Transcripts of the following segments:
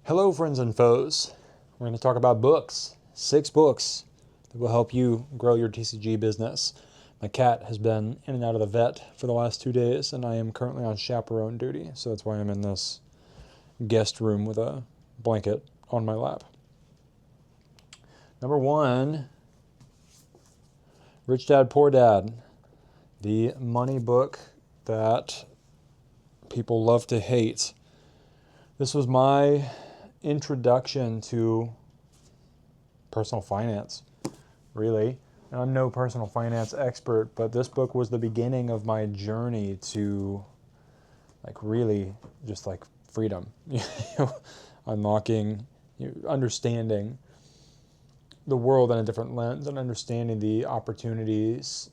Hello, friends and foes. We're going to talk about books. 6 books that will help you grow your TCG business. My cat has been in and out of the vet for the last 2 days, and I am currently on chaperone duty, so that's why I'm in this guest room with a blanket on my lap. Number 1, Rich Dad, Poor Dad, the money book that people love to hate. This was my introduction to personal finance, really. And I'm no personal finance expert, but this book was the beginning of my journey to really just freedom, unlocking, understanding the world in a different lens and understanding the opportunities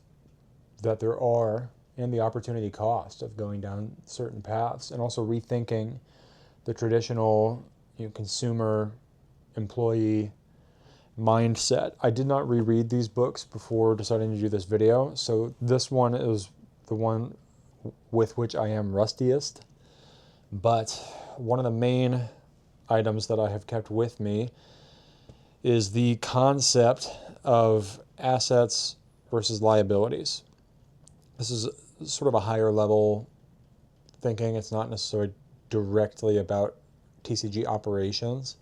that there are and the opportunity cost of going down certain paths, and also rethinking the traditional consumer employee mindset. I did not reread these books before deciding to do this video, so this one is the one with which I am rustiest. But one of the main items that I have kept with me is the concept of assets versus liabilities. This is sort of a higher level thinking. It's not necessarily directly about TCG operations.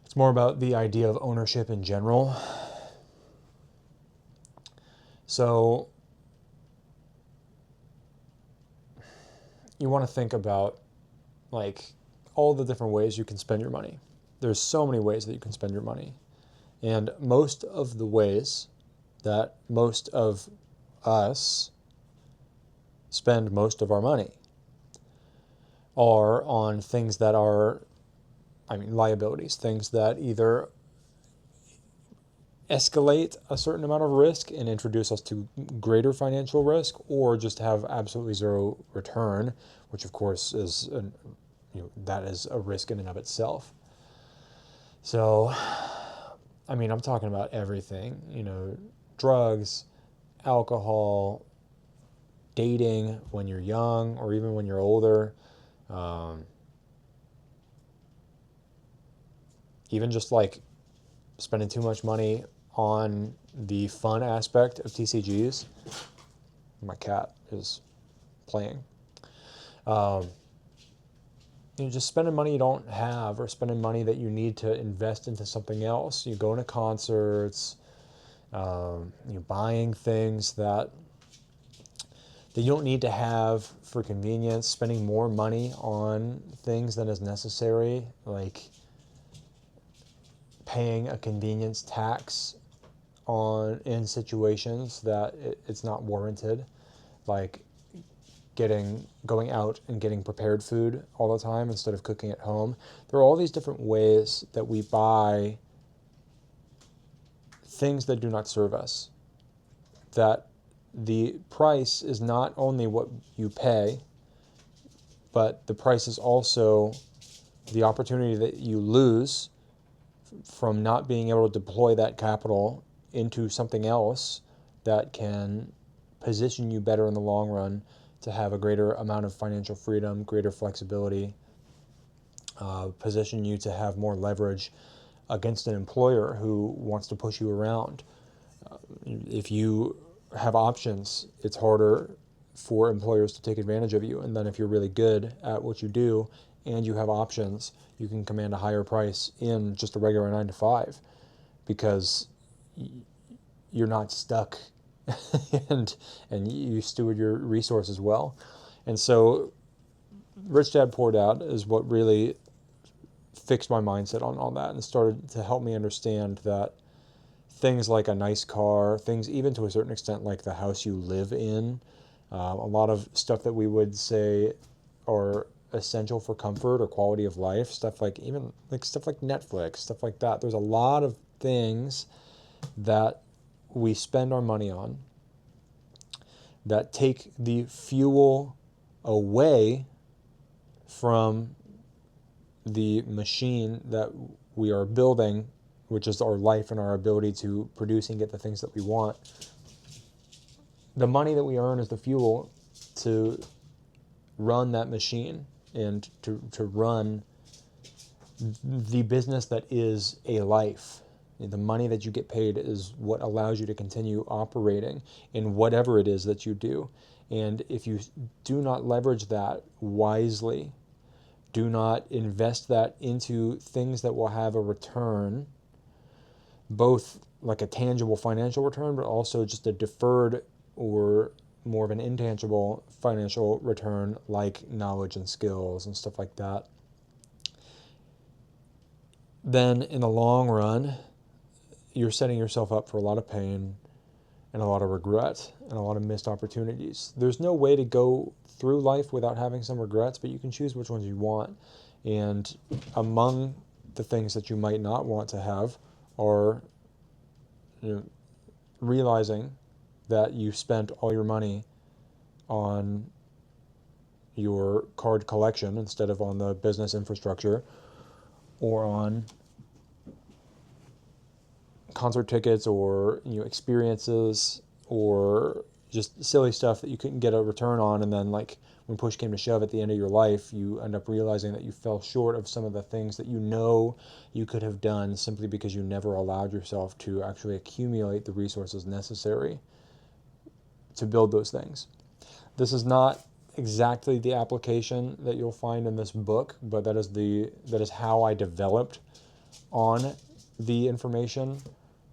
It's more about the idea of ownership in general. So you want to think about all the different ways you can spend your money. There's so many ways that you can spend your money. And most of the ways that most of us spend most of our money are on things that are, liabilities, things that either escalate a certain amount of risk and introduce us to greater financial risk, or just have absolutely zero return, which of course is, that is a risk in and of itself. So, I'm talking about everything, drugs, alcohol, dating when you're young or even when you're older. Even just spending too much money on the fun aspect of TCGs. My cat is playing. Just spending money you don't have, or spending money that you need to invest into something else. You go to concerts, buying things that you don't need to have for convenience, spending more money on things than is necessary, like paying a convenience tax in situations that it's not warranted, like going out and getting prepared food all the time instead of cooking at home. There are all these different ways that we buy things that do not serve us, that the price is not only what you pay, but the price is also the opportunity that you lose from not being able to deploy that capital into something else that can position you better in the long run to have a greater amount of financial freedom, greater flexibility, position you to have more leverage against an employer who wants to push you around. If you have options, it's harder for employers to take advantage of you. And then if you're really good at what you do and you have options, you can command a higher price in just a regular 9-to-5 because you're not stuck and you steward your resources well. And so Rich Dad, Poor Dad is what really fixed my mindset on all that and started to help me understand that things like a nice car, things even to a certain extent like the house you live in, a lot of stuff that we would say are essential for comfort or quality of life, stuff like Netflix, stuff like that. There's a lot of things that we spend our money on that take the fuel away from the machine that we are building, which is our life and our ability to produce and get the things that we want. The money that we earn is the fuel to run that machine and to run the business that is a life. The money that you get paid is what allows you to continue operating in whatever it is that you do. And if you do not leverage that wisely, do not invest that into things that will have a return, both like a tangible financial return, but also just a deferred or more of an intangible financial return, like knowledge and skills and stuff like that, then in the long run, you're setting yourself up for a lot of pain and a lot of regret and a lot of missed opportunities. There's no way to go through life without having some regrets, but you can choose which ones you want. And among the things that you might not want to have are, realizing that you spent all your money on your card collection instead of on the business infrastructure, or on concert tickets, or experiences, or just silly stuff that you couldn't get a return on, and then like when push came to shove at the end of your life, you end up realizing that you fell short of some of the things that you could have done simply because you never allowed yourself to actually accumulate the resources necessary to build those things. This is not exactly the application that you'll find in this book, but that is how I developed on the information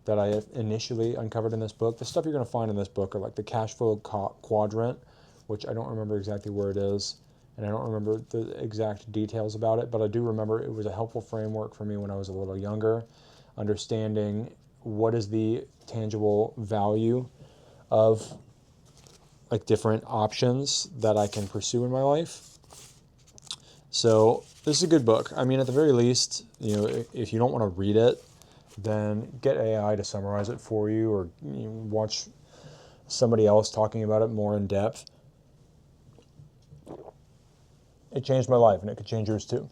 that I initially uncovered in this book. The stuff you're going to find in this book are like the cash flow quadrant, which I don't remember exactly where it is, and I don't remember the exact details about it, but I do remember it was a helpful framework for me when I was a little younger, understanding what is the tangible value of like different options that I can pursue in my life. So this is a good book. I mean, at the very least, if you don't want to read it, then get AI to summarize it for you, or watch somebody else talking about it more in depth. It changed my life, and it could change yours too.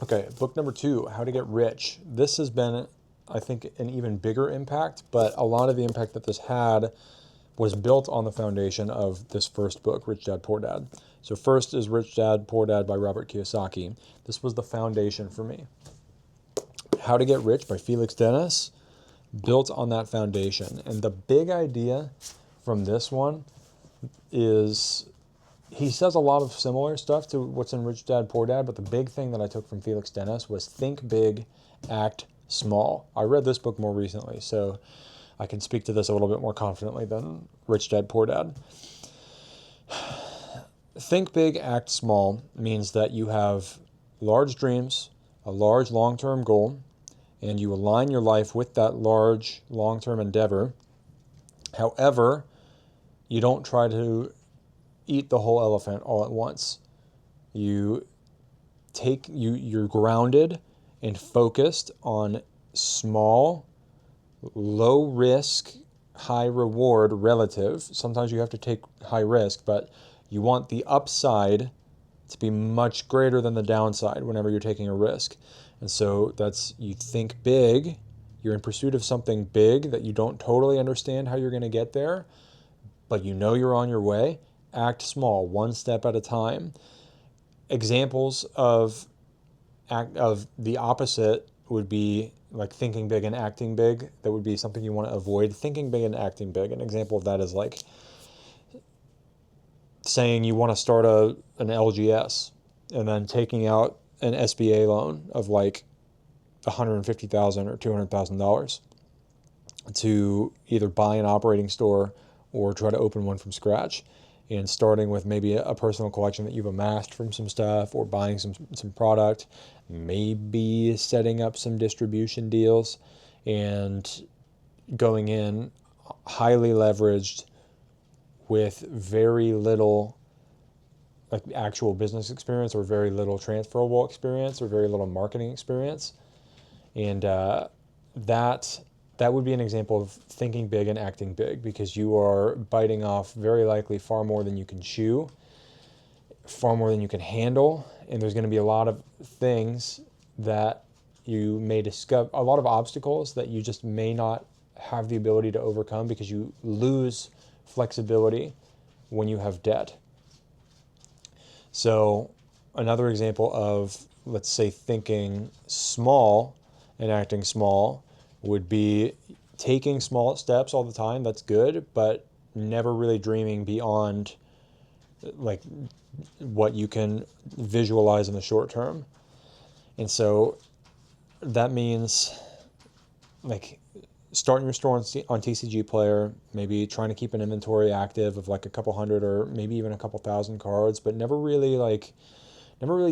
Okay, book number 2, How to Get Rich. This has been, I think, an even bigger impact, but a lot of the impact that this had was built on the foundation of this first book, Rich Dad, Poor Dad. So first is Rich Dad, Poor Dad by Robert Kiyosaki. This was the foundation for me. How to Get Rich by Felix Dennis built on that foundation. And the big idea from this one is, he says a lot of similar stuff to what's in Rich Dad, Poor Dad, but the big thing that I took from Felix Dennis was think big, act small. I read this book more recently, so I can speak to this a little bit more confidently than Rich Dad, Poor Dad. Think big, act small means that you have large dreams, a large long-term goal, and you align your life with that large long-term endeavor. However, you don't try to eat the whole elephant all at once. You're grounded and focused on small, low risk, high reward relative. Sometimes you have to take high risk, but you want the upside to be much greater than the downside whenever you're taking a risk. And so you think big, you're in pursuit of something big that you don't totally understand how you're going to get there, but you're on your way. Act small, one step at a time. Examples of the opposite would be like thinking big and acting big. That would be something you want to avoid. Thinking big and acting big. An example of that is like saying you want to start an LGS and then taking out an SBA loan of like $150,000 or $200,000 to either buy an operating store or try to open one from scratch, and starting with maybe a personal collection that you've amassed from some stuff, or buying some product, maybe setting up some distribution deals, and going in highly leveraged with very little like actual business experience, or very little transferable experience, or very little marketing experience. And that would be an example of thinking big and acting big, because you are biting off very likely far more than you can chew, far more than you can handle, and there's going to be a lot of things that you may discover, a lot of obstacles that you just may not have the ability to overcome, because you lose flexibility when you have debt. So another example of let's say thinking small and acting small would be taking small steps all the time. That's good, but never really dreaming beyond like what you can visualize in the short term. And so that means like starting your store on TCG Player, maybe trying to keep an inventory active of like a couple hundred or maybe even a couple thousand cards, but never really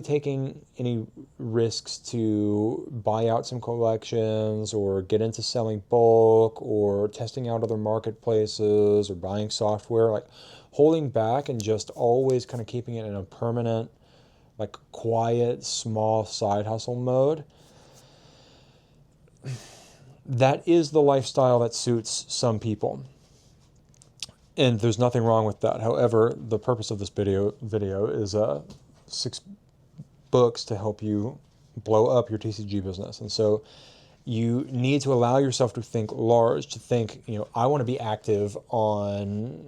taking any risks to buy out some collections or get into selling bulk or testing out other marketplaces or buying software, like holding back and just always kind of keeping it in a permanent, like quiet, small side hustle mode. That is the lifestyle that suits some people. And there's nothing wrong with that. However, the purpose of this video is 6 books to help you blow up your TCG business. And so you need to allow yourself to think large, to think, I want to be active on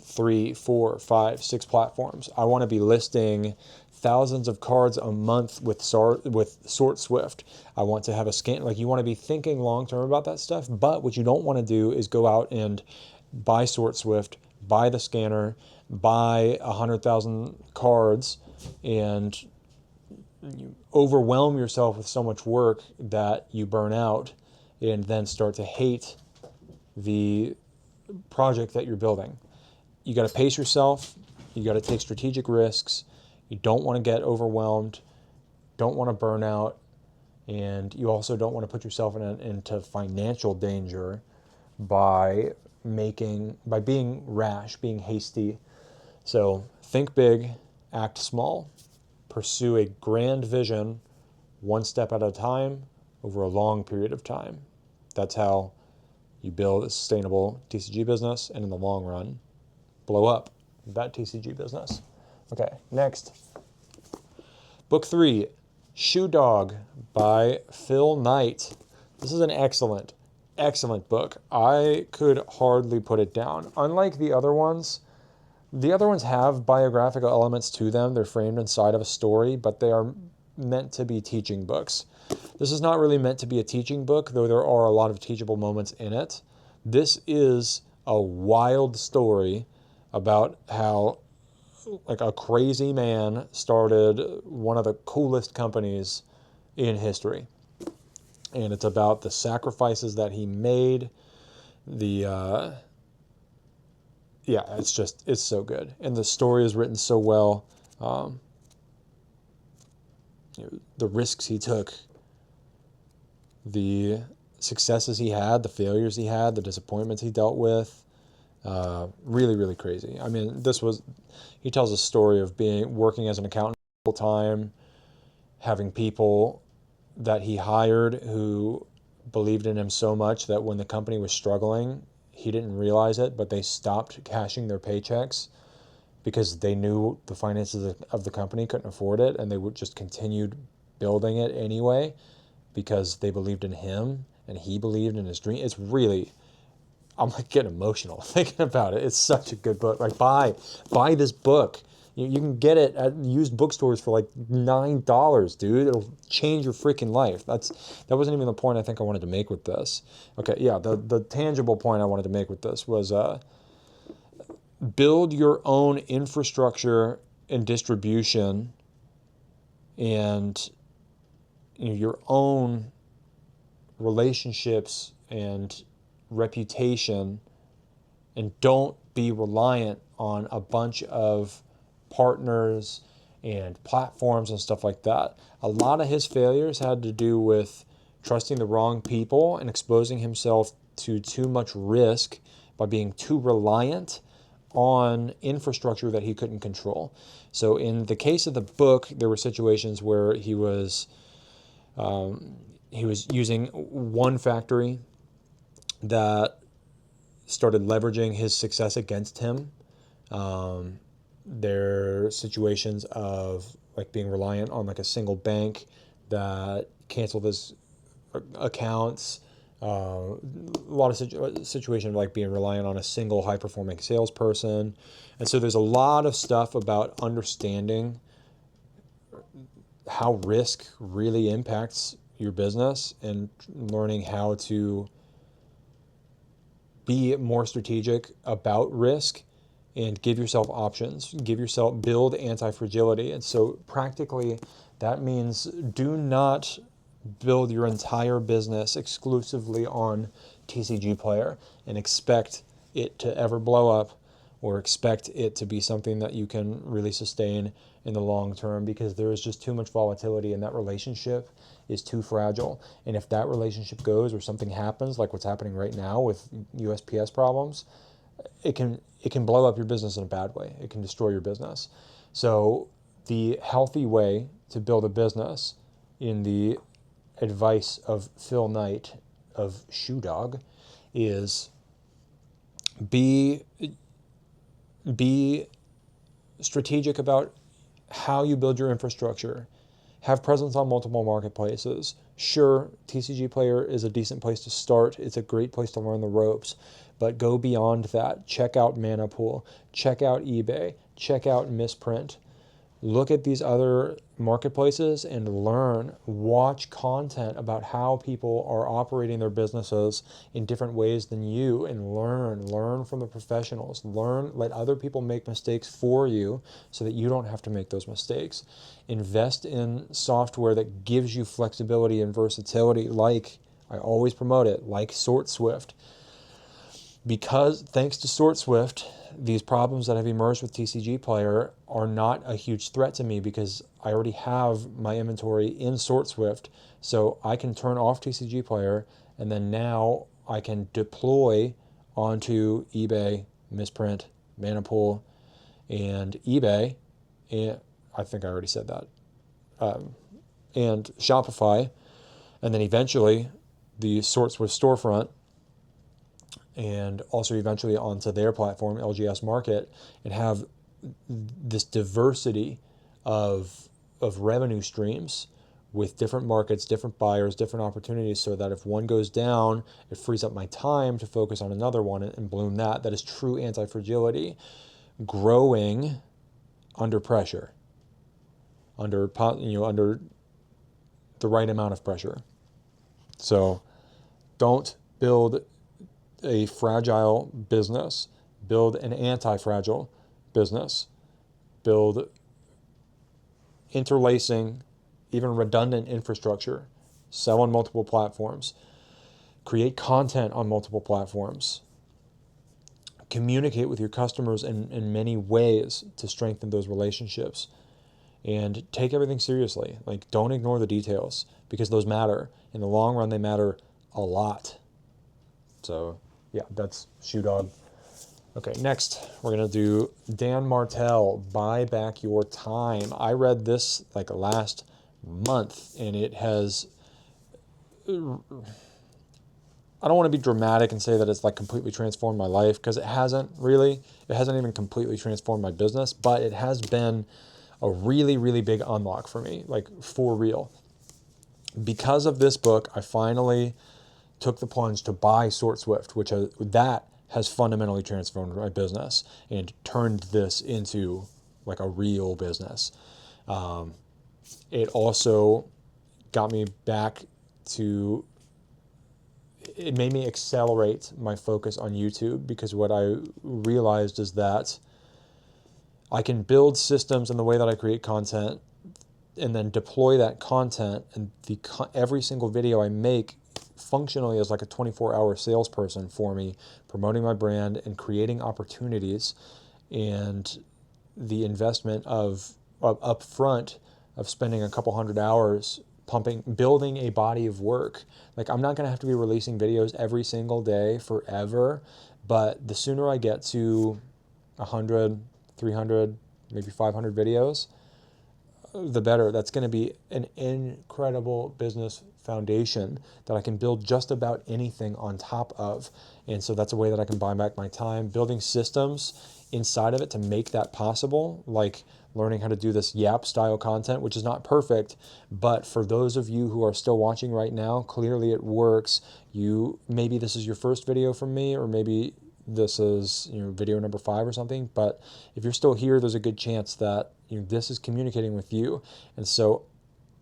3, 4, 5, 6 platforms. I want to be listing thousands of cards a month with SortSwift. I want to have a scan. Like, you want to be thinking long term about that stuff. But what you don't want to do is go out and buy SortSwift, buy the scanner, buy 100,000 cards, and you overwhelm yourself with so much work that you burn out and then start to hate the project that you're building. You got to pace yourself. You got to take strategic risks. You don't want to get overwhelmed, don't want to burn out, and you also don't want to put yourself into financial danger by being rash, being hasty. So think big, act small, pursue a grand vision, one step at a time, over a long period of time. That's how you build a sustainable TCG business, and in the long run, blow up that TCG business. Okay, next. Book 3, Shoe Dog by Phil Knight. This is an excellent book. I could hardly put it down. Unlike the other ones have biographical elements to them. They're framed inside of a story, but they are meant to be teaching books. This is not really meant to be a teaching book, though there are a lot of teachable moments in it. This is a wild story about how like a crazy man started one of the coolest companies in history. And it's about the sacrifices that he made. It's so good. And the story is written so well. The risks he took, the successes he had, the failures he had, the disappointments he dealt with. Really, really crazy. I mean, he tells a story of working as an accountant full time, having people that he hired who believed in him so much that when the company was struggling, he didn't realize it, but they stopped cashing their paychecks because they knew the finances of the company couldn't afford it, and they would just continued building it anyway because they believed in him and he believed in his dream. It's really, I'm like getting emotional thinking about it. It's such a good book. Like buy this book. You can get it at used bookstores for like $9, dude. It'll change your freaking life. That wasn't even the point I think I wanted to make with this. Okay, yeah, the tangible point I wanted to make with this was build your own infrastructure and distribution and your own relationships and reputation, and don't be reliant on a bunch of partners and platforms and stuff like that. A lot of his failures had to do with trusting the wrong people and exposing himself to too much risk by being too reliant on infrastructure that he couldn't control. So in the case of the book, there were situations where he was using one factory that started leveraging his success against him. There are situations of like being reliant on like a single bank that canceled his accounts. A lot of situations like being reliant on a single high-performing salesperson. And so there's a lot of stuff about understanding how risk really impacts your business and learning how to be more strategic about risk and give yourself options, build anti-fragility. And so practically that means do not build your entire business exclusively on TCG Player and expect it to ever blow up or expect it to be something that you can really sustain in the long term, because there is just too much volatility and that relationship is too fragile. And if that relationship goes or something happens, like what's happening right now with USPS problems, it can blow up your business in a bad way. It can destroy your business. So the healthy way to build a business, in the advice of Phil Knight of Shoe Dog, is be strategic about how you build your infrastructure. Have presence on multiple marketplaces. Sure, TCG Player is a decent place to start. It's a great place to learn the ropes, but go beyond that. Check out Mana Pool. Check out eBay. Check out Misprint. Look at these other marketplaces and learn. Watch content about how people are operating their businesses in different ways than you, and learn from the professionals. Let other people make mistakes for you so that you don't have to make those mistakes. Invest in software that gives you flexibility and versatility, like I always promote it, like SortSwift. Because thanks to SortSwift, these problems that have emerged with TCG Player are not a huge threat to me, because I already have my inventory in SortSwift. So I can turn off TCG Player, and then now I can deploy onto eBay, Misprint, Mana Pool, and eBay. And I think I already said that. And Shopify, and then eventually the SortSwift storefront, and also eventually onto their platform, LGS Market, and have this diversity of revenue streams with different markets, different buyers, different opportunities, so that if one goes down, it frees up my time to focus on another one and bloom that. That is true anti-fragility. Growing under pressure, under the right amount of pressure. So don't build a fragile business. Build an anti-fragile business. Build interlacing, even redundant infrastructure. Sell on multiple platforms. Create content on multiple platforms. Communicate with your customers in many ways to strengthen those relationships. And take everything seriously. Like, don't ignore the details, because those matter. In the long run, they matter a lot. So yeah, that's Shoe Dog. Okay, next we're gonna do Dan Martell, Buy Back Your Time. I read this like last month, and it has, I don't want to be dramatic and say that it's like completely transformed my life, because it hasn't really. It hasn't even completely transformed my business, but it has been a really, really big unlock for me, like for real. Because of this book, I finally took the plunge to buy SortSwift, which that has fundamentally transformed my business and turned this into like a real business. It also got me back to, it made me accelerate my focus on YouTube, because what I realized is that I can build systems in the way that I create content and then deploy that content, and every single video I make functionally as like a 24-hour salesperson for me, promoting my brand and creating opportunities. And the investment of upfront of spending a couple hundred hours building a body of work. Like, I'm not going to have to be releasing videos every single day forever, but the sooner I get to 100, 300, maybe 500 videos, the better. That's going to be an incredible business foundation that I can build just about anything on top of. And so that's a way that I can buy back my time, building systems inside of it to make that possible, like learning how to do this Yap style content, which is not perfect, but for those of you who are still watching right now, clearly it works. Maybe this is your first video from me, or maybe this is video number 5 or something, but if you're still here, there's a good chance that this is communicating with you. And so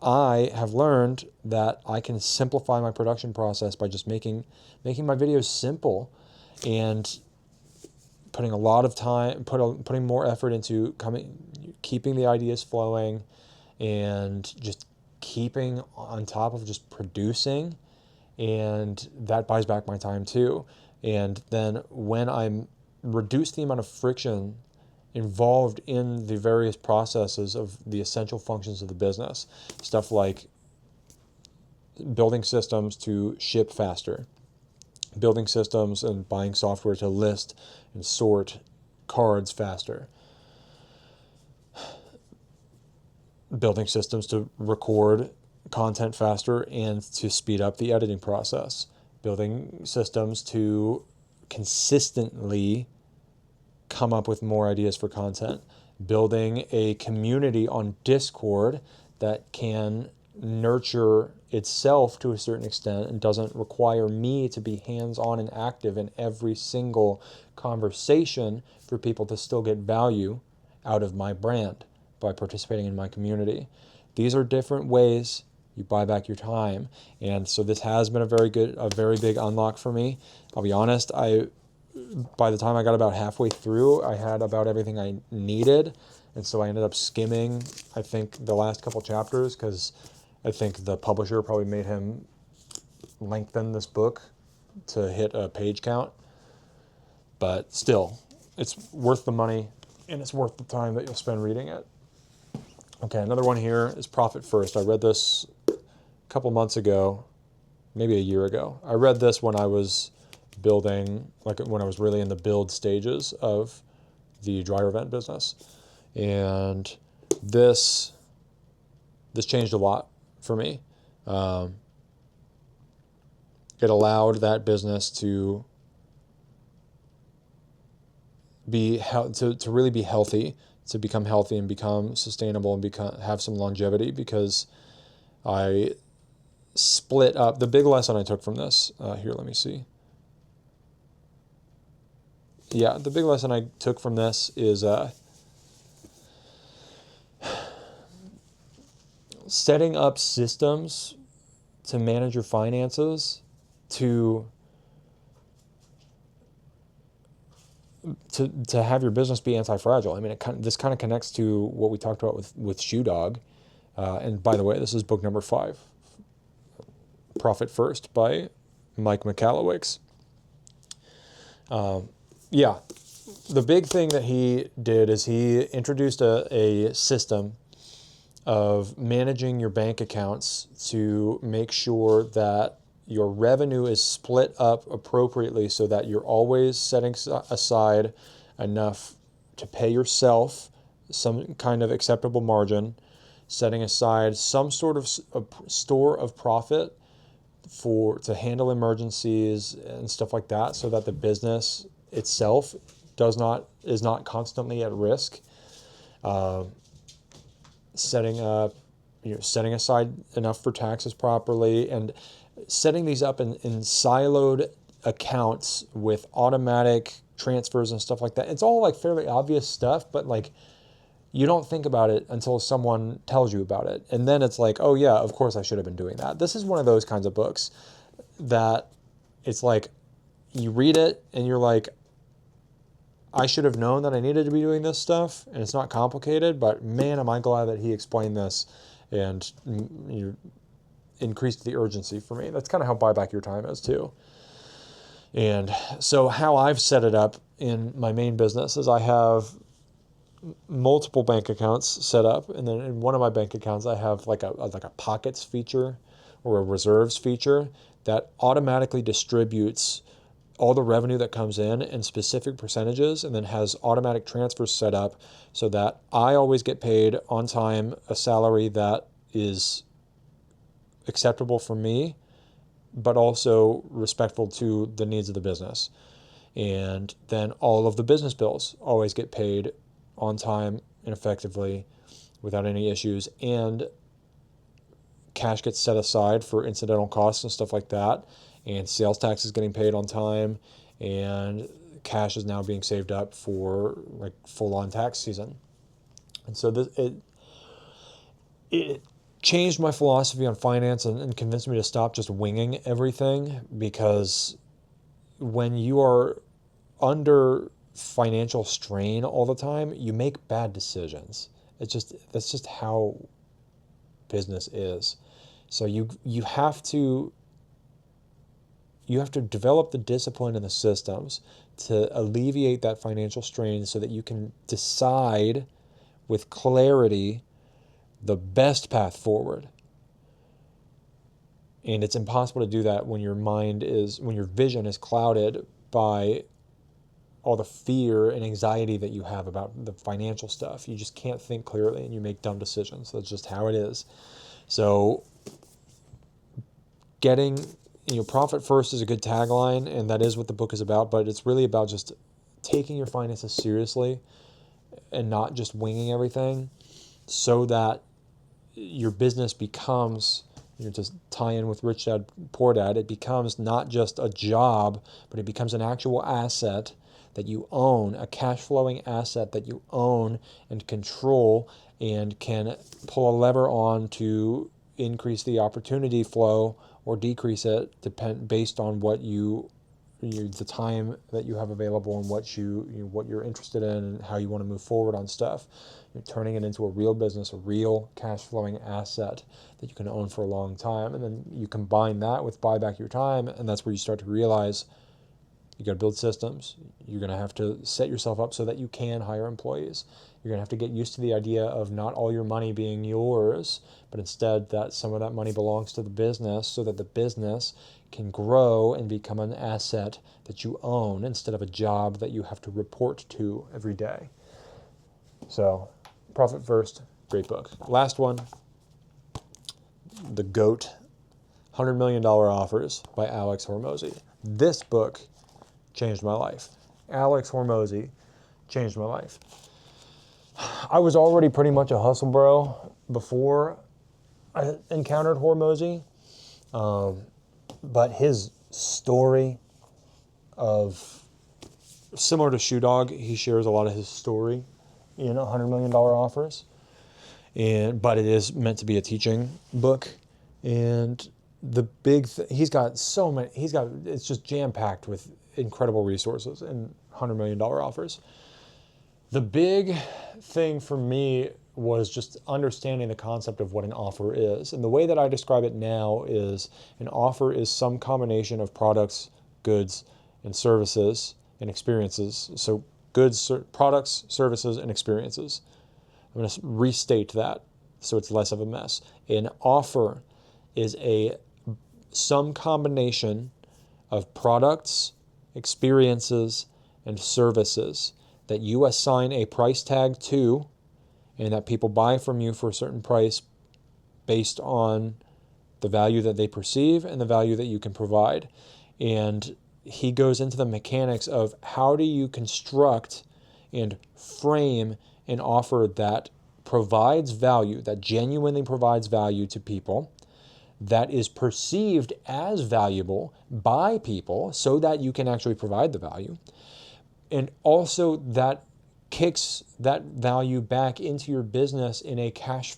I have learned that I can simplify my production process by just making my videos simple and putting a lot of time, putting more effort into keeping the ideas flowing, and just keeping on top of just producing, and that buys back my time too. And then when I'm reduce the amount of friction involved in the various processes of the essential functions of the business, stuff like building systems to ship faster, building systems and buying software to list and sort cards faster, building systems to record content faster and to speed up the editing process, building systems to consistently come up with more ideas for content, building a community on Discord that can nurture itself to a certain extent and doesn't require me to be hands-on and active in every single conversation for people to still get value out of my brand by participating in my community. These are different ways you buy back your time. And so this has been a very big unlock for me. I'll be honest, by the time I got about halfway through, I had about everything I needed. And so I ended up skimming, I think, the last couple chapters because I think the publisher probably made him lengthen this book to hit a page count. But still, it's worth the money and it's worth the time that you'll spend reading it. Okay, another one here is Profit First. I read this a couple months ago, maybe a year ago. I read this when I was building, like when I was really in the build stages of the dryer vent business. And this changed a lot for me. It allowed that business to really be healthy, to become healthy and become sustainable and have some longevity, because I split up. The big lesson I took from this, here, let me see. Yeah, the big lesson I took from this is setting up systems to manage your finances to have your business be anti-fragile. I mean, this kind of connects to what we talked about with Shoe Dog. And by the way, this is book number 5, Profit First by Mike Michalowicz. Yeah, the big thing that he did is he introduced a system of managing your bank accounts to make sure that your revenue is split up appropriately so that you're always setting aside enough to pay yourself some kind of acceptable margin, setting aside some sort of store of profit to handle emergencies and stuff like that, so that the business itself is not constantly at risk. Setting aside enough for taxes properly, and setting these up in siloed accounts with automatic transfers and stuff like that. It's all like fairly obvious stuff, but like you don't think about it until someone tells you about it. And then it's like, oh yeah, of course I should have been doing that. This is one of those kinds of books that it's like you read it and you're like, I should have known that I needed to be doing this stuff, and it's not complicated, but man, am I glad that he explained this and increased the urgency for me. That's kind of how buy back your time is too. And so how I've set it up in my main business is I have multiple bank accounts set up, and then in one of my bank accounts I have like a pockets feature or a reserves feature that automatically distributes all the revenue that comes in specific percentages, and then has automatic transfers set up so that I always get paid on time a salary that is acceptable for me, but also respectful to the needs of the business. And then all of the business bills always get paid on time and effectively without any issues. And cash gets set aside for incidental costs and stuff like that. And sales tax is getting paid on time. And cash is now being saved up for like full-on tax season. And so it changed my philosophy on finance and convinced me to stop just winging everything, because when you are under financial strain all the time, you make bad decisions. That's just how business is. So you have to develop the discipline and the systems to alleviate that financial strain so that you can decide with clarity the best path forward. And it's impossible to do that when when your vision is clouded by all the fear and anxiety that you have about the financial stuff. You just can't think clearly and you make dumb decisions. That's just how it is. So getting, profit first is a good tagline, and that is what the book is about, but it's really about just taking your finances seriously and not just winging everything, so that your business becomes, to tie in with Rich Dad, Poor Dad, it becomes not just a job, but it becomes an actual asset that you own, a cash flowing asset that you own and control and can pull a lever on to increase the opportunity flow or decrease it based on what the time that you have available and what you're interested in and how you want to move forward on stuff. You're turning it into a real business, a real cash flowing asset that you can own for a long time. And then you combine that with buy back your time, and that's where you start to realize you got to build systems. You're going to have to set yourself up so that you can hire employees. You're going to have to get used to the idea of not all your money being yours, but instead that some of that money belongs to the business, so that the business can grow and become an asset that you own instead of a job that you have to report to every day. So, Profit First, great book. Last one, The GOAT, $100 Million Offers by Alex Hormozi. This book changed my life. Alex Hormozi changed my life. I was already pretty much a hustle bro before I encountered Hormozi, but his story of, similar to Shoe Dog, he shares a lot of his story in $100 Million Offers, but it is meant to be a teaching book. And the big it's just jam-packed with incredible resources in $100 Million Offers. The big thing for me was just understanding the concept of what an offer is. And the way that I describe it now is an offer is some combination of products, goods, and services and experiences. So goods, products, services, and experiences. I'm going to restate that so it's less of a mess. An offer is some combination of products, experiences, and services that you assign a price tag to, and that people buy from you for a certain price based on the value that they perceive and the value that you can provide. And he goes into the mechanics of how do you construct and frame an offer that provides value, that genuinely provides value to people, that is perceived as valuable by people so that you can actually provide the value, and also that kicks that value back into your business in a cash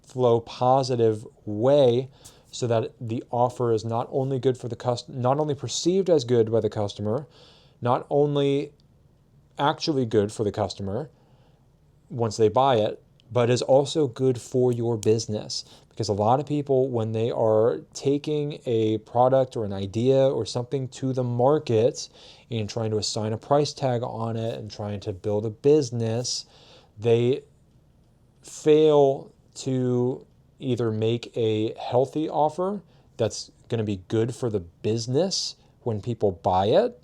flow positive way, so that the offer is not only good for the customer, not only perceived as good by the customer, not only actually good for the customer once they buy it, but is also good for your business. Because a lot of people, when they are taking a product or an idea or something to the market and trying to assign a price tag on it and trying to build a business, they fail to either make a healthy offer that's going to be good for the business when people buy it,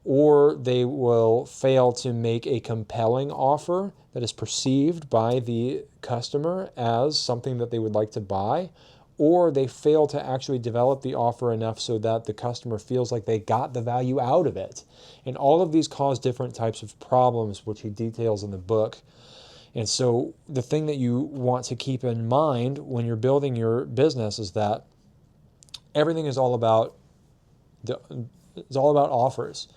or they will fail to make a compelling offer that is perceived by the customer as something that they would like to buy, or they fail to actually develop the offer enough so that the customer feels like they got the value out of it. And all of these cause different types of problems, which he details in the book. And so the thing that you want to keep in mind when you're building your business is that everything is all about offers.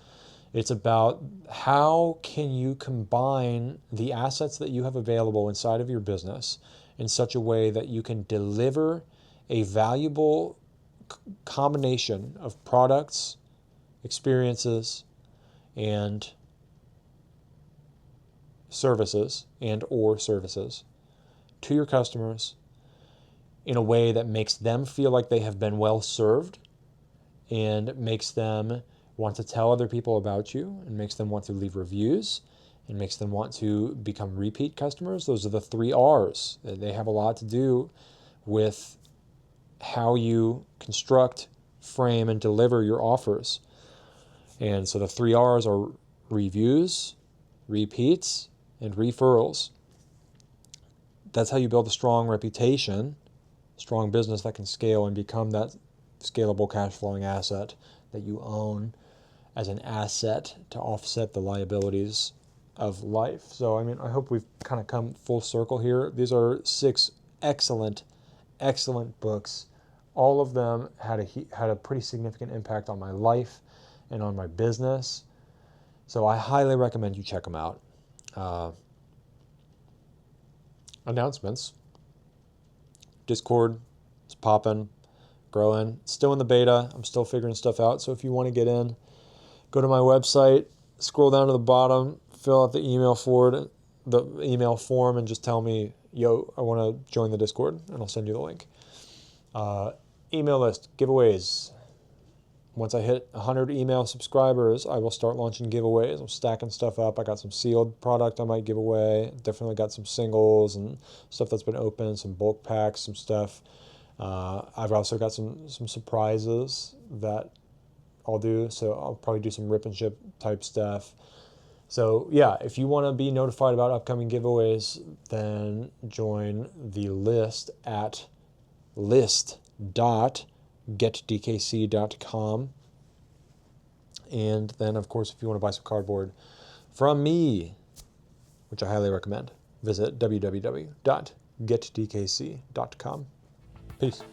It's about how can you combine the assets that you have available inside of your business in such a way that you can deliver a valuable combination of products, experiences, and services to your customers in a way that makes them feel like they have been well served and makes them want to tell other people about you and makes them want to leave reviews and makes them want to become repeat customers. Those are the 3 R's. They have a lot to do with how you construct, frame, and deliver your offers. And so the 3 R's are reviews, repeats, and referrals. That's how you build a strong reputation, strong business that can scale and become that scalable cash flowing asset that you own as an asset to offset the liabilities of life. So, I mean, I hope we've kind of come full circle here. These are 6 excellent books. All of them had a pretty significant impact on my life and on my business. So I highly recommend you check them out. Announcements. Discord is popping, growing. Still in the beta. I'm still figuring stuff out. So if you want to get in, go to my website, scroll down to the bottom, fill out the email form, and just tell me, yo, I want to join the Discord, and I'll send you the link. Email list, giveaways. Once I hit 100 email subscribers, I will start launching giveaways. I'm stacking stuff up. I got some sealed product I might give away. Definitely got some singles and stuff that's been opened, some bulk packs, some stuff. I've also got some surprises that I'll do. So I'll probably do some rip and ship type stuff. So yeah, if you want to be notified about upcoming giveaways, then join the list at list.getdkc.com. And then, of course, if you want to buy some cardboard from me, which I highly recommend, visit www.getdkc.com. Peace.